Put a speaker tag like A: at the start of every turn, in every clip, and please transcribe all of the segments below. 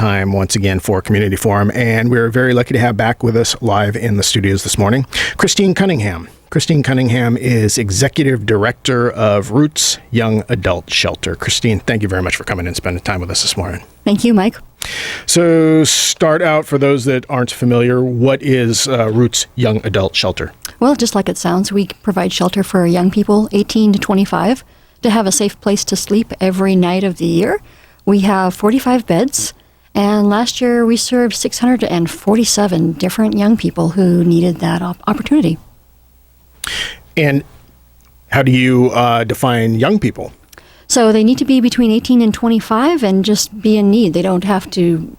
A: time once again for Community Forum, and we're very lucky to have back with us live in the studios this morning, Kristine Cunningham. Kristine Cunningham is Executive Director of Roots Young Adult Shelter. Kristine, thank you very much for coming and spending time with us this morning.
B: Thank you, Mike.
A: So start out, for those that aren't familiar, what is Roots Young Adult Shelter?
B: Well, just like it sounds, we provide shelter for young people 18 to 25 to have a safe place to sleep every night of the year. We have 45 beds, and last year we served 647 different young people who needed that opportunity.
A: And how do you define young people?
B: So they need to be between 18 and 25 and just be in need. They don't have to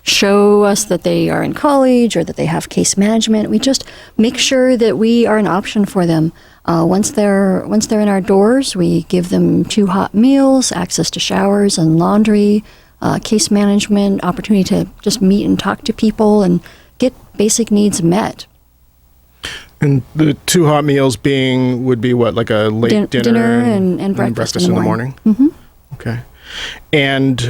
B: show us that they are in college or that they have case management. We just make sure that we are an option for them. Once they're in our doors, we give them 2 hot meals, access to showers and laundry, case management, opportunity to just meet and talk to people and get basic needs met.
A: And the 2 hot meals would be what, like a late dinner
B: and breakfast in the morning.
A: Mm-hmm. Okay. And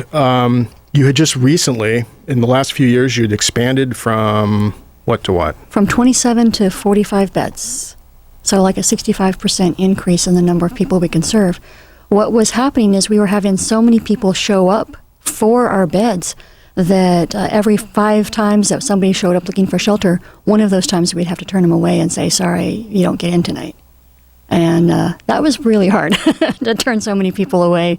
A: you had just recently, in the last few years, you'd expanded from what to what?
B: From 27 to 45 beds. So like a 65% increase in the number of people we can serve. What was happening is we were having so many people show up for our beds that every 5 times that somebody showed up looking for shelter, one of those times we'd have to turn them away and say, sorry, you don't get in tonight. And that was really hard to turn so many people away.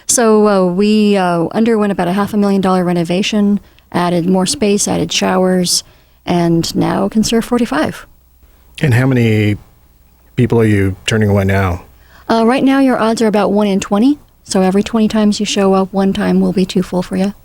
B: So we underwent about a $500,000 renovation, added more space, added showers, and now can serve 45.
A: And how many people are you turning away now?
B: Right now your odds are about 1 in 20. So every 20 times you show up, 1 time will be too full for you.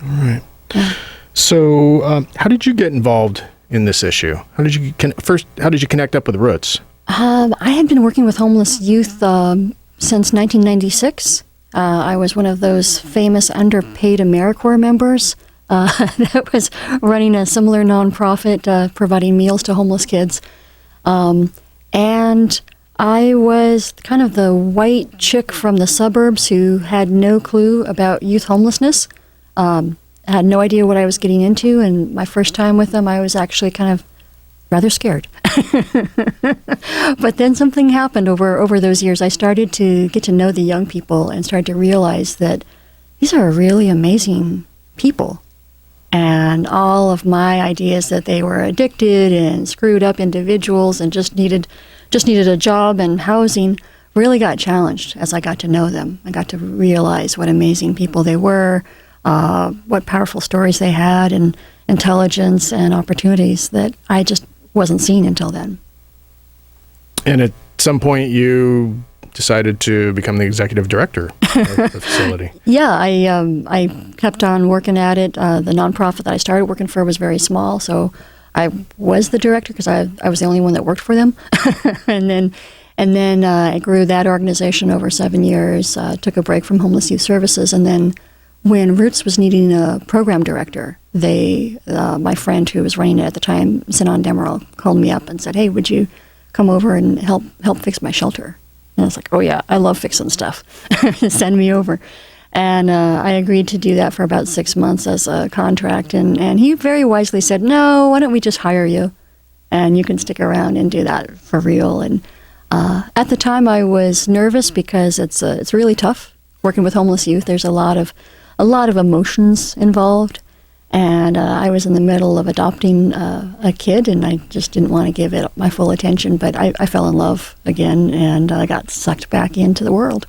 A: All right. Yeah. So, how did you get involved in this issue? How did you connect up with Roots?
B: I had been working with homeless youth since 1996. I was one of those famous underpaid AmeriCorps members that was running a similar nonprofit providing meals to homeless kids. And I was kind of the white chick from the suburbs who had no clue about youth homelessness. I had no idea what I was getting into, and my first time with them, I was actually kind of rather scared. But then something happened over those years. I started to get to know the young people and started to realize that these are really amazing people. And all of my ideas that they were addicted and screwed up individuals and just needed a job and housing really got challenged as I got to know them. I got to realize what amazing people they were, what powerful stories they had, and intelligence and opportunities that I just wasn't seeing until then. And
A: at some point you decided to become the executive director of the facility.
B: Yeah, I kept on working at it. The nonprofit that I started working for was very small, so I was the director because I was the only one that worked for them. and then I grew that organization over 7 years, took a break from Homeless Youth Services, and then when Roots was needing a program director, my friend who was running it at the time, Sinan Demirel, called me up and said, hey, would you come over and help fix my shelter? And I was like, oh yeah, I love fixing stuff. Send me over. And I agreed to do that for about 6 months as a contract. And he very wisely said, no, why don't we just hire you? And you can stick around and do that for real. And at the time I was nervous because it's really tough working with homeless youth. There's a lot of emotions involved. And I was in the middle of adopting a kid, and I just didn't want to give it my full attention. But I fell in love again, and I got sucked back into the world.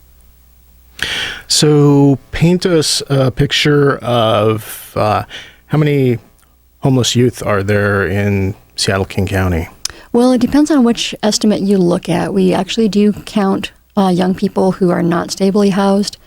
A: So paint us a picture of how many homeless youth are there in Seattle, King County?
B: Well, it depends on which estimate you look at. We actually do count young people who are not stably housed.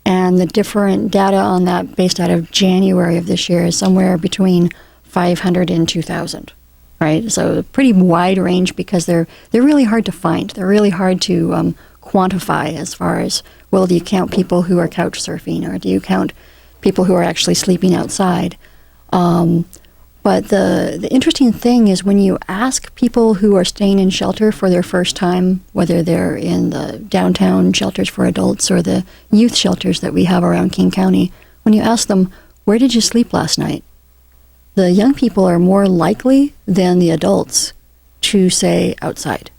B: And the different data on that, based out of January of this year, is somewhere between 500 and 2,000, right? So a pretty wide range because they're really hard to find. They're really hard to quantify as far as, well, do you count people who are couch surfing, or do you count people who are actually sleeping outside? But the interesting thing is when you ask people who are staying in shelter for their first time, whether they're in the downtown shelters for adults or the youth shelters that we have around King County, when you ask them, where did you sleep last night? The young people are more likely than the adults to say outside.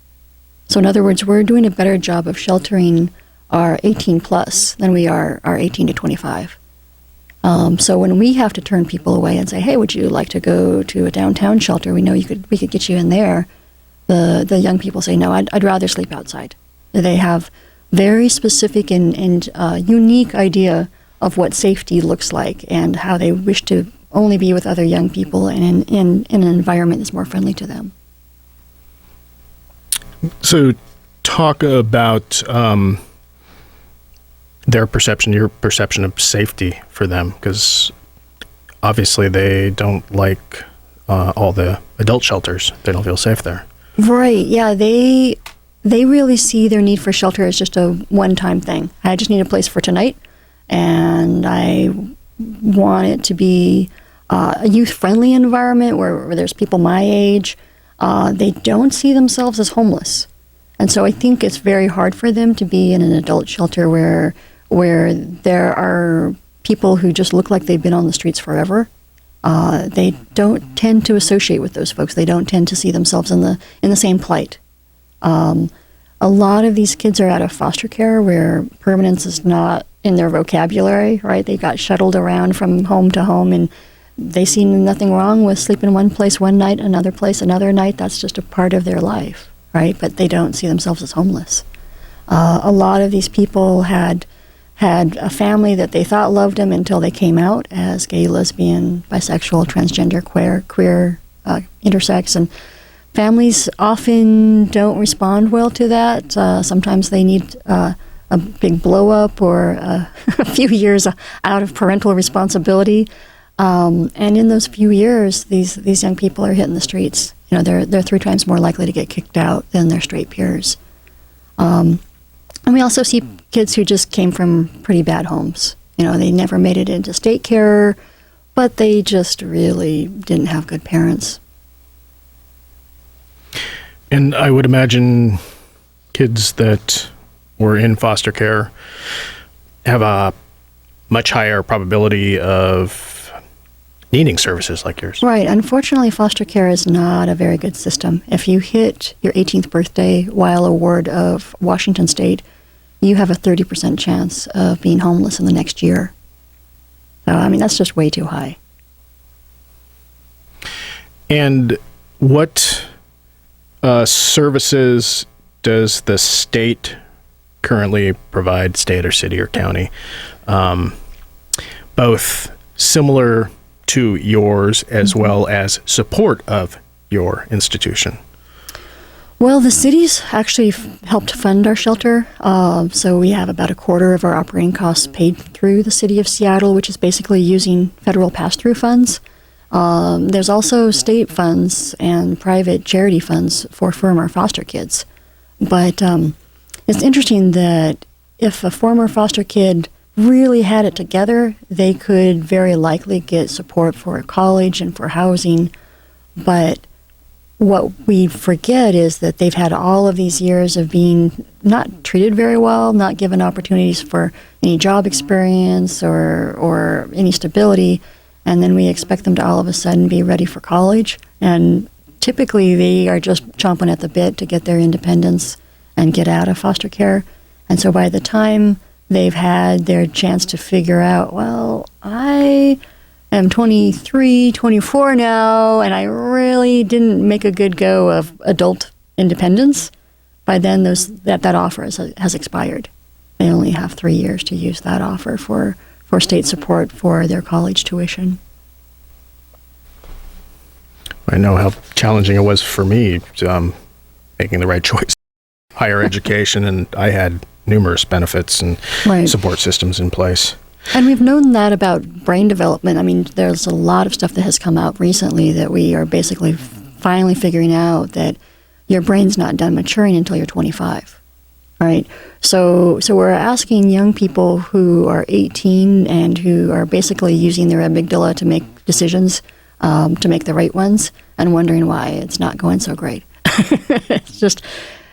B: So in other words, we're doing a better job of sheltering our 18 plus than we are our 18 to 25. So when we have to turn people away and say, hey, would you like to go to a downtown shelter? We know we could get you in there. The young people say, no, I'd rather sleep outside. They have very specific and unique idea of what safety looks like and how they wish to only be with other young people and in an environment that's more friendly to them.
A: So talk about their perception, your perception of safety for them, because obviously they don't like all the adult shelters. They don't feel safe there. Right.
B: Yeah. They really see their need for shelter as just a one-time thing. I just need a place for tonight, and I want it to be a youth-friendly environment where there's people my age. They don't see themselves as homeless. And so I think it's very hard for them to be in an adult shelter where there are people who just look like they've been on the streets forever. They don't tend to associate with those folks. They don't tend to see themselves in the same plight. A lot of these kids are out of foster care where permanence is not in their vocabulary, right? They got shuttled around from home to home, and they see nothing wrong with sleeping in one place one night, another place another night. That's just a part of their life, right? But they don't see themselves as homeless. A lot of these people had a family that they thought loved them until they came out as gay, lesbian, bisexual, transgender, queer, intersex, and families often don't respond well to that. Sometimes they need a big blow up or a few years out of parental responsibility. And in those few years, these young people are hitting the streets. You know, they're 3 times more likely to get kicked out than their straight peers. And we also see kids who just came from pretty bad homes. You know, they never made it into state care, but they just really didn't have good parents.
A: And I would imagine kids that were in foster care have a much higher probability of needing services like yours.
B: Right. Unfortunately, foster care is not a very good system. If you hit your 18th birthday while a ward of Washington State, you have a 30% chance of being homeless in the next year. So, I mean, that's just way too high.
A: And what services does the state currently provide, state or city or county, both similar to yours as well as support of your institution?
B: Well, the city's actually helped fund our shelter. So we have about a quarter of our operating costs paid through the city of Seattle, which is basically using federal pass-through funds. There's also state funds and private charity funds for former foster kids. But it's interesting that if a former foster kid really had it together, they could very likely get support for college and for housing. But what we forget is that they've had all of these years of being not treated very well, not given opportunities for any job experience or any stability, and then we expect them to all of a sudden be ready for college. And typically they are just chomping at the bit to get their independence and get out of foster care. And so by the time they've had their chance to figure out, well, I am 23, 24 now, and I really didn't make a good go of adult independence, by then that offer has expired. They only have 3 years to use that offer for state support for their college tuition.
A: I know how challenging it was for me making the right choice. Higher education, and I had numerous benefits and support systems in place.
B: And we've known that about brain development. I mean, there's a lot of stuff that has come out recently that we are basically finally figuring out that your brain's not done maturing until you're 25, right? So we're asking young people who are 18 and who are basically using their amygdala to make decisions, to make the right ones, and wondering why it's not going so great. It's just,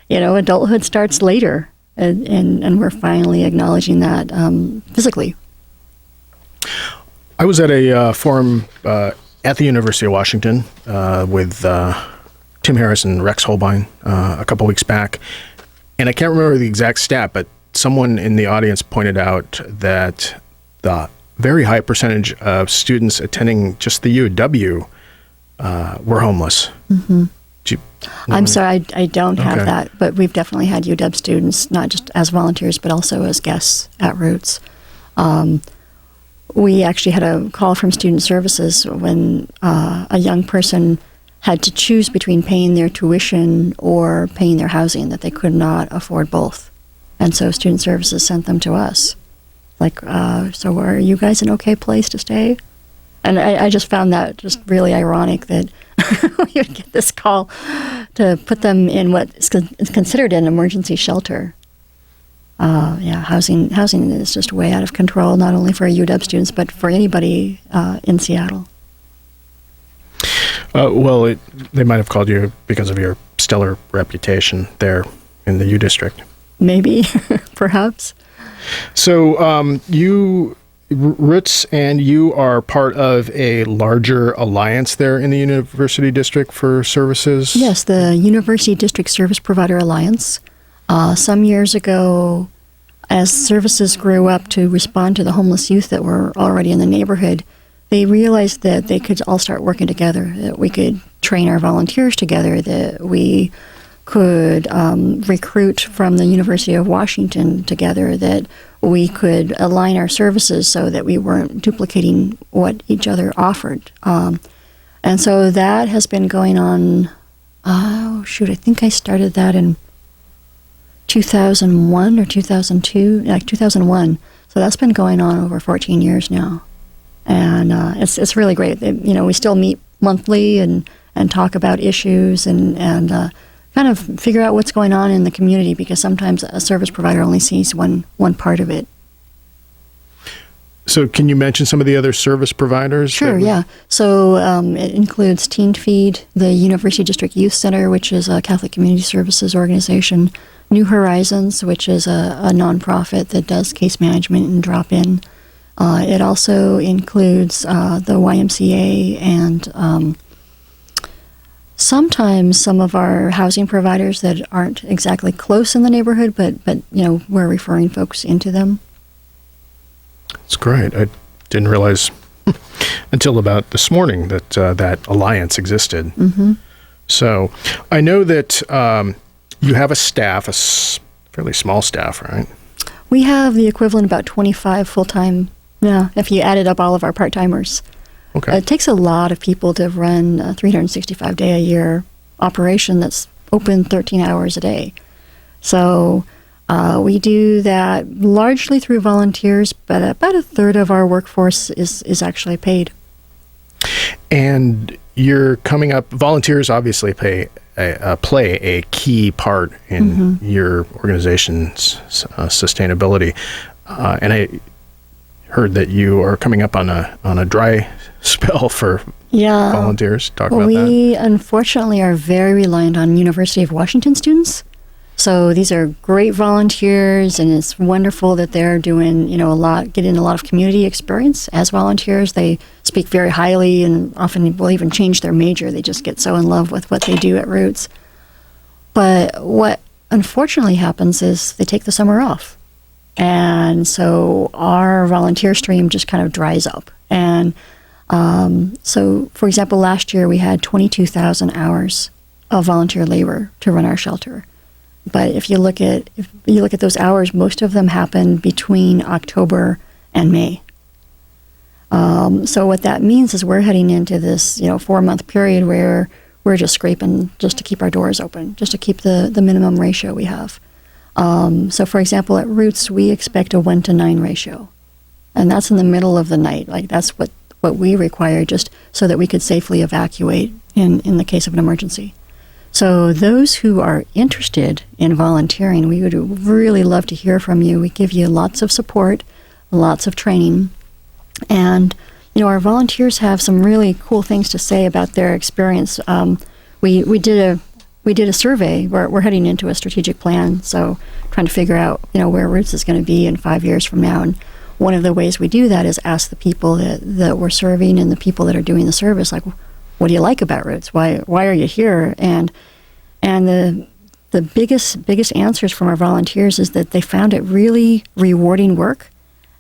B: adulthood starts later, and we're finally acknowledging that physically.
A: I was at a forum at the University of Washington with Tim Harris and Rex Holbein a couple weeks back, and I can't remember the exact stat, but someone in the audience pointed out that the very high percentage of students attending just the UW were homeless.
B: Mm-hmm. I'm sorry, I don't have
A: Okay.
B: that, but we've definitely had UW students, not just as volunteers, but also as guests at Roots. We actually had a call from Student Services when a young person had to choose between paying their tuition or paying their housing, that they could not afford both. And so Student Services sent them to us. Like, so are you guys an okay place to stay? And I just found that just really ironic that we would get this call to put them in what is considered an emergency shelter. Housing is just way out of control, not only for UW students, but for anybody in Seattle.
A: They might have called you because of your stellar reputation there in the U District.
B: Maybe, perhaps.
A: So Roots and you are part of a larger alliance there in the University District for services?
B: Yes, the University District Service Provider Alliance. Some years ago, as services grew up to respond to the homeless youth that were already in the neighborhood, they realized that they could all start working together, that we could train our volunteers together, that we could recruit from the University of Washington together, that we could align our services so that we weren't duplicating what each other offered. And so that has been going on, I think I started that in 2001 or 2002, like 2001. So that's been going on over 14 years now. And it's really great. We still meet monthly and talk about issues and kind of figure out what's going on in the community, because sometimes a service provider only sees one part of it.
A: So can you mention some of the other service providers?
B: Sure, yeah. So it includes Teen Feed, the University District Youth Center, which is a Catholic Community Services organization, New Horizons, which is a nonprofit that does case management and drop-in. It also includes the YMCA and sometimes some of our housing providers that aren't exactly close in the neighborhood, but we're referring folks into them.
A: That's great. I didn't realize until about this morning that that alliance existed.
B: Mm-hmm.
A: So I know that you have a staff, fairly small staff, right?
B: We have the equivalent of about 25 full-time, if you added up all of our part-timers.
A: Okay.
B: It takes a lot of people to run a 365-day-a-year operation that's open 13 hours a day. So we do that largely through volunteers, but about a third of our workforce is actually paid.
A: And you're coming up, volunteers obviously play a key part in your organization's sustainability. And I heard that you are coming up on a dry spell for volunteers. Talk about that.
B: We unfortunately are very reliant on University of Washington students. So these are great volunteers, and it's wonderful that they're doing, getting a lot of community experience as volunteers. They speak very highly and often will even change their major. They just get so in love with what they do at Roots. But what unfortunately happens is they take the summer off. And so our volunteer stream just kind of dries up. And so, for example, last year we had 22,000 hours of volunteer labor to run our shelter. But if you look at those hours, most of them happen between October and May. So what that means is we're heading into this 4-month period where we're just scraping just to keep our doors open, just to keep the minimum ratio we have. So for example, at Roots, we expect a 1-to-9 ratio. And that's in the middle of the night. Like that's what we require just so that we could safely evacuate in the case of an emergency. So those who are interested in volunteering, we would really love to hear from you. We give you lots of support, lots of training. And, our volunteers have some really cool things to say about their experience. We did a survey. We're heading into a strategic plan, so trying to figure out, where Roots is going to be in 5 years from now. And one of the ways we do that is ask the people that we're serving and the people that are doing the service, like, what do you like about Roots? Why are you here? And the biggest answers from our volunteers is that they found it really rewarding work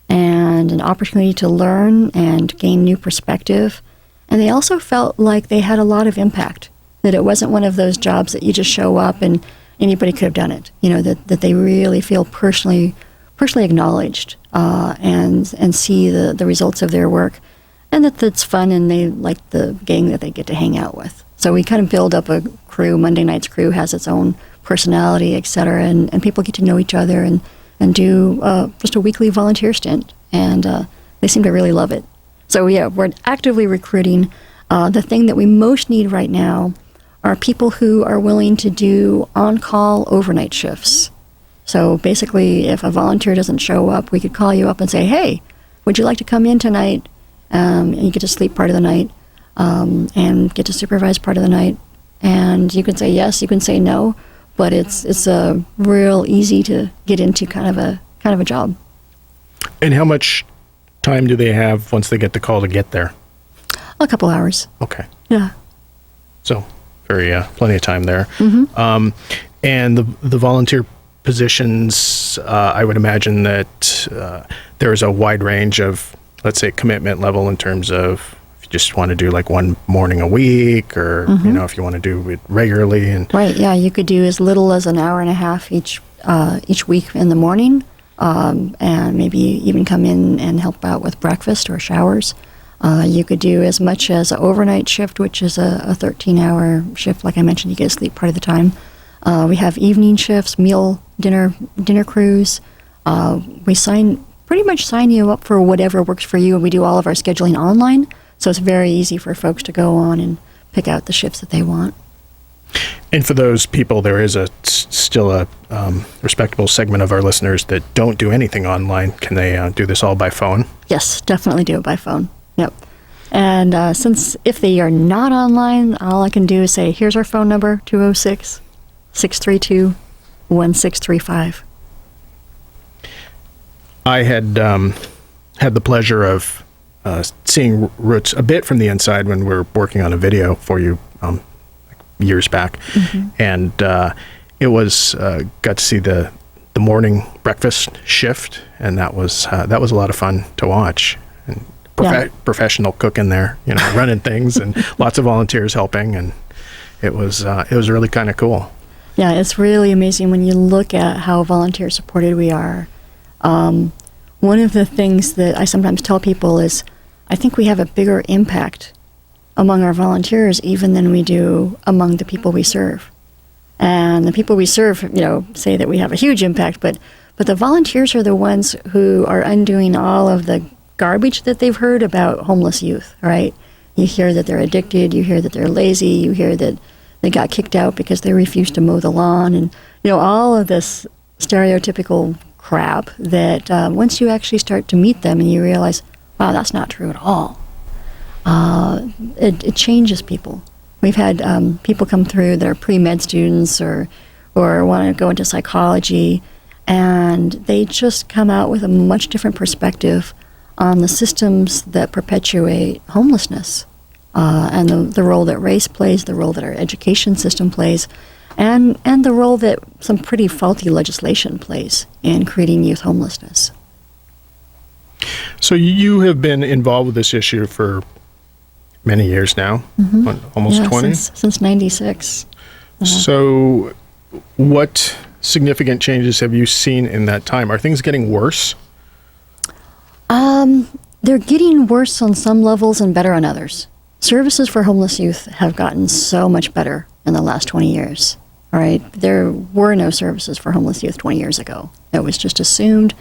B: and an opportunity to learn and gain new perspective. And they also felt like they had a lot of impact, that it wasn't one of those jobs that you just show up and anybody could have done it. That they really feel personally acknowledged and see the results of their work, and that's fun, and they like the gang that they get to hang out with. So we kind of build up a crew. Monday night's crew has its own personality, et cetera, and people get to know each other and do just a weekly volunteer stint, and they seem to really love it. So yeah, we're actively recruiting. The thing that we most need right now are people who are willing to do on-call overnight shifts. So basically, if a volunteer doesn't show up, we could call you up and say, hey, would you like to come in tonight? And you get to sleep part of the night and get to supervise part of the night. And you can say yes, you can say no, but it's a real easy to get into kind of a job.
A: And how much time do they have once they get the call to get there?
B: A couple hours.
A: Okay.
B: Yeah.
A: So plenty of time there.
B: Mm-hmm.
A: And the volunteer positions, I would imagine that there is a wide range of, let's say, commitment level in terms of if you just want to do like one morning a week, or if you want to do it regularly. And
B: right, yeah, you could do as little as an hour and a half each week in the morning, and maybe even come in and help out with breakfast or showers. You could do as much as an overnight shift, which is a 13-hour shift. Like I mentioned, you get to sleep part of the time. We have evening shifts, dinner crews. We pretty much sign you up for whatever works for you, and we do all of our scheduling online, so it's very easy for folks to go on and pick out the shifts that they want.
A: And for those people, there is still a respectable segment of our listeners that don't do anything online. Can they do this all by phone?
B: Yes, definitely do it by phone. Yep. And since if they are not online, all I can do is say, here's our phone number, 206-632-1635. I
A: had the pleasure of seeing Roots a bit from the inside when we were working on a video for you years back, and it was got to see the morning breakfast shift, and that was a lot of fun to watch. And professional cook in there, running things, and lots of volunteers helping, and it was really kind of cool. Yeah, it's really amazing when you look at how volunteer supported we are. One of the things that I sometimes tell people is I think we have a bigger impact among our volunteers even than we do among the people we serve. And the people we serve, say that we have a huge impact, but the volunteers are the ones who are undoing all of the garbage that they've heard about homeless youth, right? You hear that they're addicted, you hear that they're lazy, you hear that they got kicked out because they refused to mow the lawn, and all of this stereotypical crap that once you actually start to meet them and you realize, wow, that's not true at all, it changes people. We've had people come through that are pre-med students or want to go into psychology, and they just come out with a much different perspective on the systems that perpetuate homelessness, and the role that race plays, the role that our education system plays, and the role that some pretty faulty legislation plays in creating youth homelessness. So you have been involved with this issue for many years now, almost 20? Since 96. So what significant changes have you seen in that time? Are things getting worse? They're getting worse on some levels and better on others. Services for homeless youth have gotten so much better in the last 20 years. All right, there were no services for homeless youth 20 years ago. It was just assumed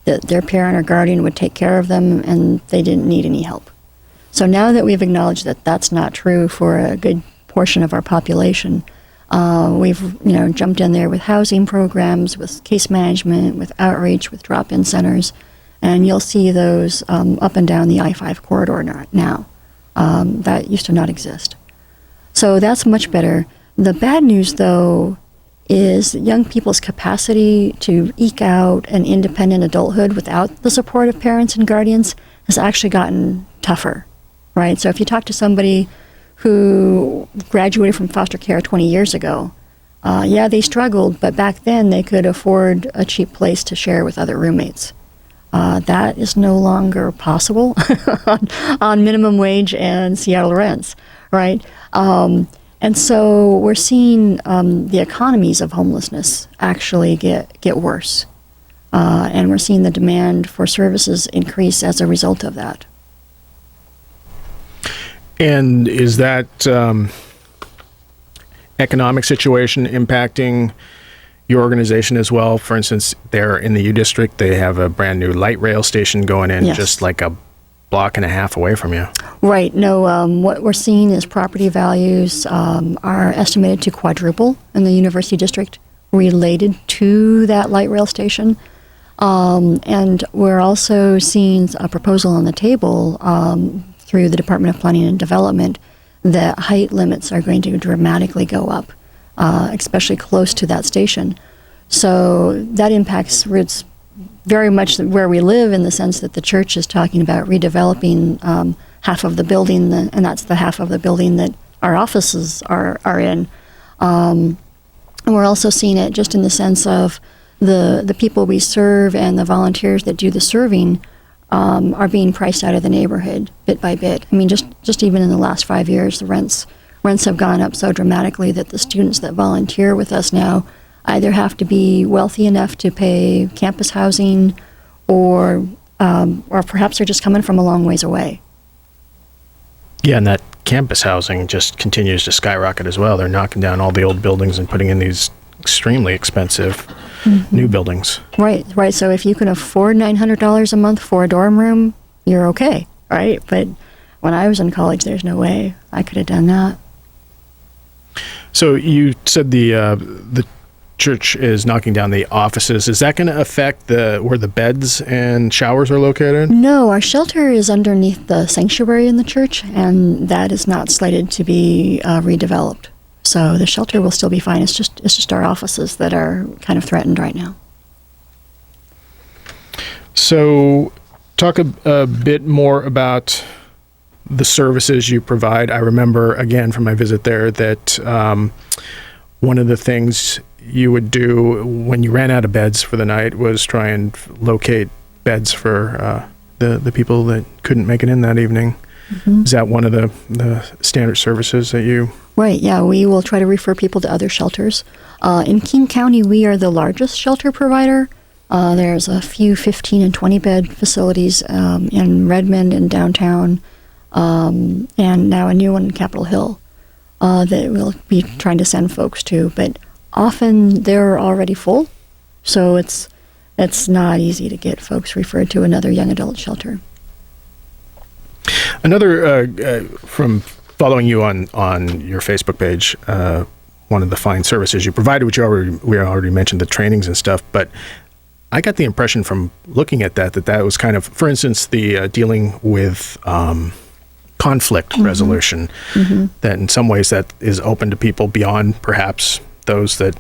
A: that their parent or guardian would take care of them and they didn't need any help. So now that we've acknowledged that that's not true for a good portion of our population, we've jumped in there with housing programs, with case management, with outreach, with drop-in centers, and you'll see those up and down the I-5 corridor now. That used to not exist. So that's much better. The bad news, though,
B: is young people's capacity to eke out an independent adulthood without the support of parents and guardians has actually gotten tougher, right? So if you talk to somebody who graduated from foster care 20 years ago, yeah, they struggled, but back then they could afford a cheap place to share with other roommates. That is no longer possible on minimum wage and Seattle rents, right? And so we're seeing the economies of homelessness actually get worse. And we're seeing the demand for services increase as a result of that.
A: And is that economic situation impacting your organization as well? For instance, there in the U District, they have a brand new light rail station going in
B: Yes.
A: just like a block and a half away from you.
B: Right. No, what we're seeing is property values are estimated to quadruple in the University District related to that light rail station. And we're also seeing a proposal on the table through the Department of Planning and Development that height limits are going to dramatically go up, especially close to that station. So that impacts roots very much where we live, in the sense that the church is talking about redeveloping half of the building, and that's the half of the building that our offices are in. And we're also seeing it just in the sense of the people we serve and the volunteers that do the serving are being priced out of the neighborhood bit by bit. I mean, just even in the last 5 years, the rents have gone up so dramatically that the students that volunteer with us now either have to be wealthy enough to pay campus housing, or perhaps they're just coming from a long ways away.
A: Yeah, and that campus housing just continues to skyrocket as well. They're knocking down all the old buildings and putting in these extremely expensive new buildings.
B: Right. So if you can afford $900 a month for a dorm room, you're okay, right? But when I was in college, there's no way I could have done that.
A: So you said the church is knocking down the offices. Is that going to affect where the beds and showers are located?
B: No, our shelter is underneath the sanctuary in the church, and that is not slated to be redeveloped. So the shelter will still be fine. It's just our offices that are kind of threatened right now. So
A: talk a bit more about the services you provide. I remember, again, from my visit there, that one of the things you would do when you ran out of beds for the night was try and locate beds for the people that couldn't make it in that evening. Mm-hmm. Is that one of the standard services that you...
B: Right, yeah, we will try to refer people to other shelters. In King County, we are the largest shelter provider. There's a few 15 and 20 bed facilities in Redmond and downtown, and now a new one in Capitol Hill that we'll be trying to send folks to. But often they're already full, so it's not easy to get folks referred to another young adult shelter.
A: Another, from following you on your Facebook page, one of the fine services you provided, which we already mentioned, the trainings and stuff, but I got the impression from looking at that was kind of, for instance, the dealing with conflict resolution, that in some ways that is open to people beyond perhaps those that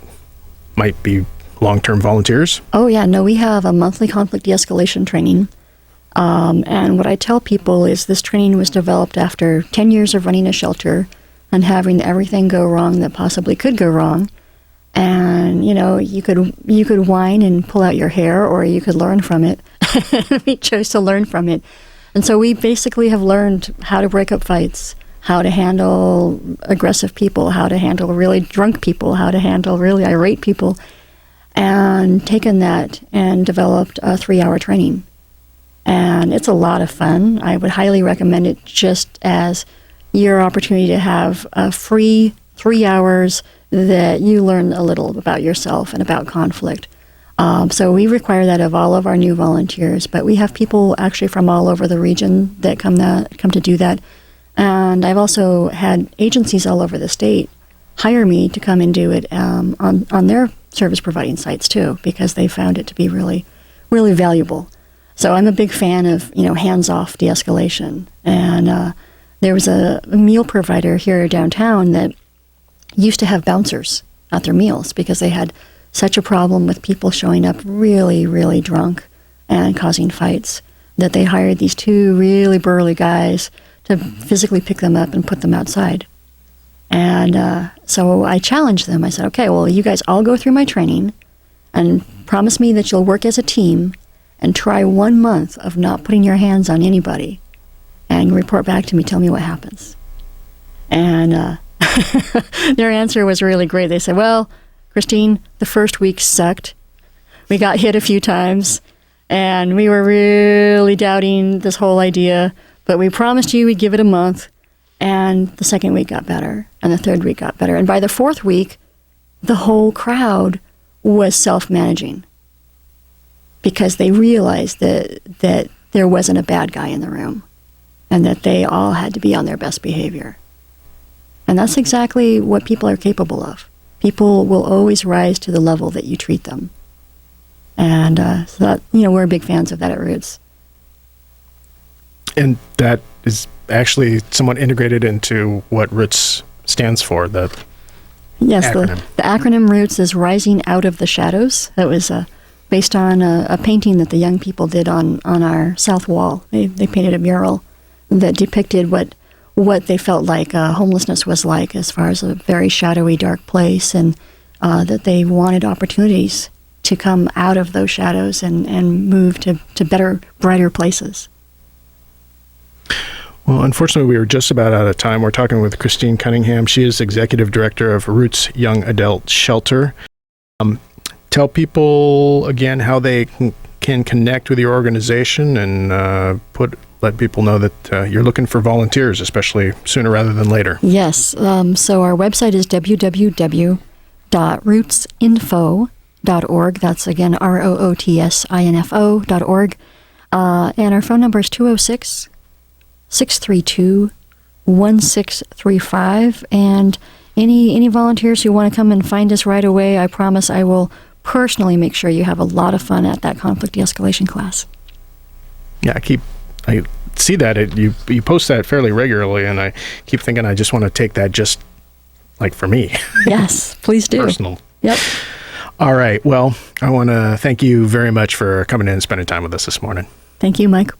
A: might be long-term volunteers.
B: Oh yeah, no, we have a monthly conflict de-escalation training. And what I tell people is this training was developed after 10 years of running a shelter and having everything go wrong that possibly could go wrong. And, you know, you could whine and pull out your hair, or you could learn from it. We chose to learn from it. And so we basically have learned how to break up fights, how to handle aggressive people, how to handle really drunk people, how to handle really irate people, and taken that and developed a 3-hour training. And it's a lot of fun. I would highly recommend it just as your opportunity to have a free 3 hours that you learn a little about yourself and about conflict. So we require that of all of our new volunteers, but we have people actually from all over the region that come to do that. And I've also had agencies all over the state hire me to come and do it on their service providing sites too, because they found it to be really, really valuable. So I'm a big fan of, hands-off de-escalation. And there was a meal provider here downtown that used to have bouncers at their meals because they had such a problem with people showing up really, really drunk and causing fights that they hired these two really burly guys to physically pick them up and put them outside. And so I challenged them. I said, okay, well, you guys all go through my training and promise me that you'll work as a team and try 1 month of not putting your hands on anybody and report back to me, tell me what happens. And their answer was really great. They said, well, Kristine, the first week sucked. We got hit a few times, and we were really doubting this whole idea, but we promised you we'd give it a month, and the second week got better, and the third week got better. And by the fourth week, the whole crowd was self-managing because they realized that there wasn't a bad guy in the room and that they all had to be on their best behavior. And that's exactly what people are capable of. People will always rise to the level that you treat them. And so that, we're big fans of that at Roots.
A: And that is actually somewhat integrated into what Roots stands for, the acronym.
B: The acronym Roots is Rising Out of the Shadows. That was based on a painting that the young people did on our south wall. They painted a mural that depicted what they felt like homelessness was like as far as a very shadowy, dark place, and that they wanted opportunities to come out of those shadows and move to better, brighter places.
A: Well, unfortunately, we are just about out of time. We're talking with Kristine Cunningham. She is Executive Director of Roots Young Adult Shelter. Tell people again how they can connect with your organization and let people know that you're looking for volunteers, especially sooner rather than later.
B: Yes. So our website is www.rootsinfo.org. That's again ROOTSINFO.org. And our phone number is 206-632-1635. And any volunteers who want to come and find us right away, I promise I will personally make sure you have a lot of fun at that conflict de-escalation class.
A: Yeah, I see that you post that fairly regularly, and I keep thinking I just want to take that just like for me.
B: Yes, please do.
A: Personal.
B: Yep.
A: All right. Well, I want to thank you very much for coming in and spending time with us this morning.
B: Thank you, Mike.